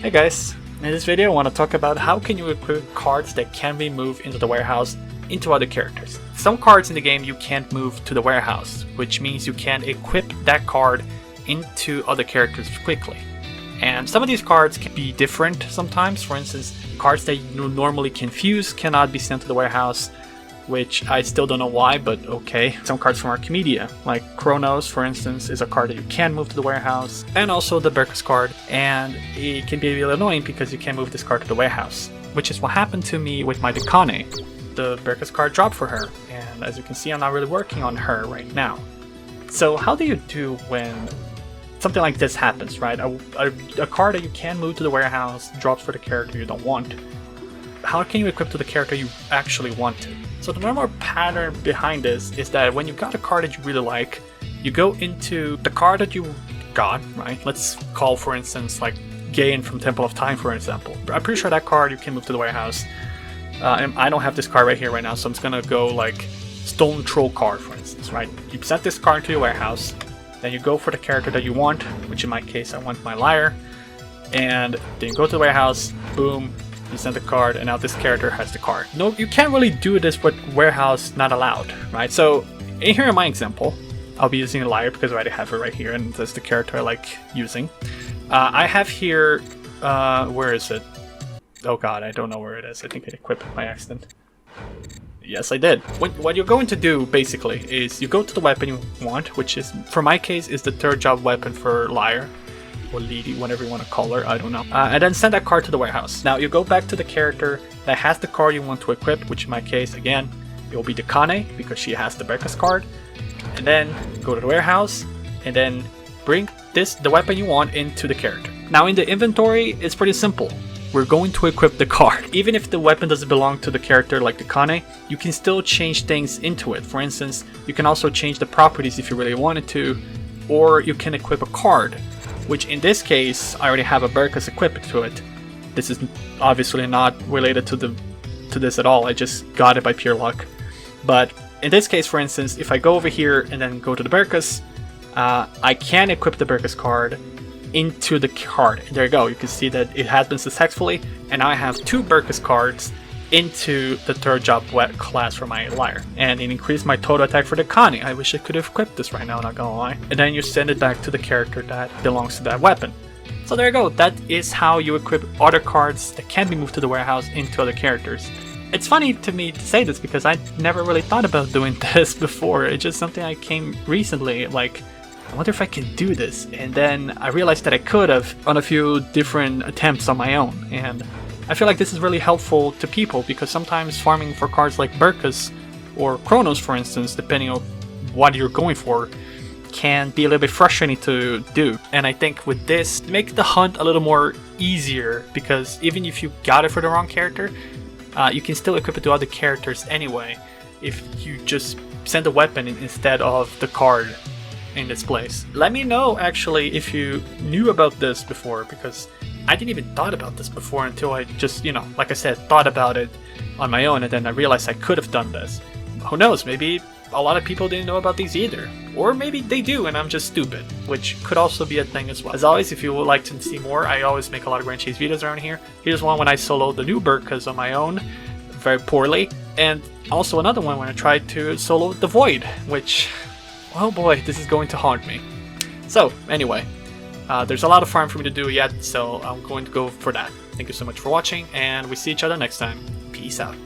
Hey guys, in this video I want to talk about how can you equip cards that can be moved into the warehouse into other characters. Some cards in the game you can't move to the warehouse, which means you can't equip that card into other characters quickly. And some of these cards can be different sometimes. For instance, cards that you normally can fuse cannot be sent to the warehouse, which I still don't know why, but okay. Some cards from Archimedia, like Chronos, for instance, is a card that you can move to the warehouse, and also the Berkus card, and it can be really annoying because you can't move this card to the warehouse, which is what happened to me with my Dekane. The Berkus card dropped for her, and as you can see, I'm not really working on her right now. So how do you do when something like this happens, right? A card that you can move to the warehouse drops for the character you don't want. How can you equip to the character you actually want to? So the normal pattern behind this is that when you got a card that you really like, you go into the card that you got, right? Let's call, for instance, like Gain from Temple of Time, for example. I'm pretty sure that card you can move to the warehouse. And I don't have this card right here right now, so I'm just gonna go like Stone Troll card, for instance, right? You set this card into your warehouse, then you go for the character that you want, which in my case I want my Liar, and then you go to the warehouse, boom, you send the card, and now this character has the card. No, you can't really do this with warehouse not allowed, right? So here in my example, I'll be using a Liar because I already have it right here, and that's the character I like using. I have here, where is it? Oh god, I don't know where it is. I think I equipped it by accident. Yes, I did. What you're going to do, basically, is you go to the weapon you want, which is, for my case, is the third job weapon for Liar. Or Lady, whatever you want to call her, I don't know. And then send that card to the warehouse. Now you go back to the character that has the card you want to equip, which in my case, again, it will be Dekane, because she has the Berkus card. And then go to the warehouse, and then bring the weapon you want into the character. Now in the inventory, it's pretty simple. We're going to equip the card. Even if the weapon doesn't belong to the character like Dekane, you can still change things into it. For instance, you can also change the properties if you really wanted to, or you can equip a card, which in this case, I already have a Berkus equipped to it. This is obviously not related to this at all, I just got it by pure luck. But in this case, for instance, if I go over here and then go to the Berkus, I can equip the Berkus card into the card. And there you go, you can see that it has been successfully, and now I have two Berkus cards into the third job class for my Liar, and it increased my total attack for the Dekane. I wish I could have equipped this right now, not gonna lie. And then you send it back to the character that belongs to that weapon. So there you go, that is how you equip other cards that can be moved to the warehouse into other characters. It's funny to me to say this because I never really thought about doing this before. It's just something I came recently, like, I wonder if I can do this, and then I realized that I could have on a few different attempts on my own, and I feel like this is really helpful to people because sometimes farming for cards like Berkus or Chronos, for instance, depending on what you're going for, can be a little bit frustrating to do. And I think with this, make the hunt a little more easier because even if you got it for the wrong character, you can still equip it to other characters anyway if you just send a weapon instead of the card in this place. Let me know actually if you knew about this before, because I didn't even thought about this before until I just, like I said, thought about it on my own, and then I realized I could have done this. Who knows, maybe a lot of people didn't know about these either. Or maybe they do and I'm just stupid, which could also be a thing as well. As always, if you would like to see more, I always make a lot of Grand Chase videos around here. Here's one when I soloed the new Berkus on my own, very poorly, and also another one when I tried to solo the Void, which, oh boy, this is going to haunt me. So, anyway. There's a lot of farm for me to do yet, so I'm going to go for that. Thank you so much for watching, and we see each other next time. Peace out.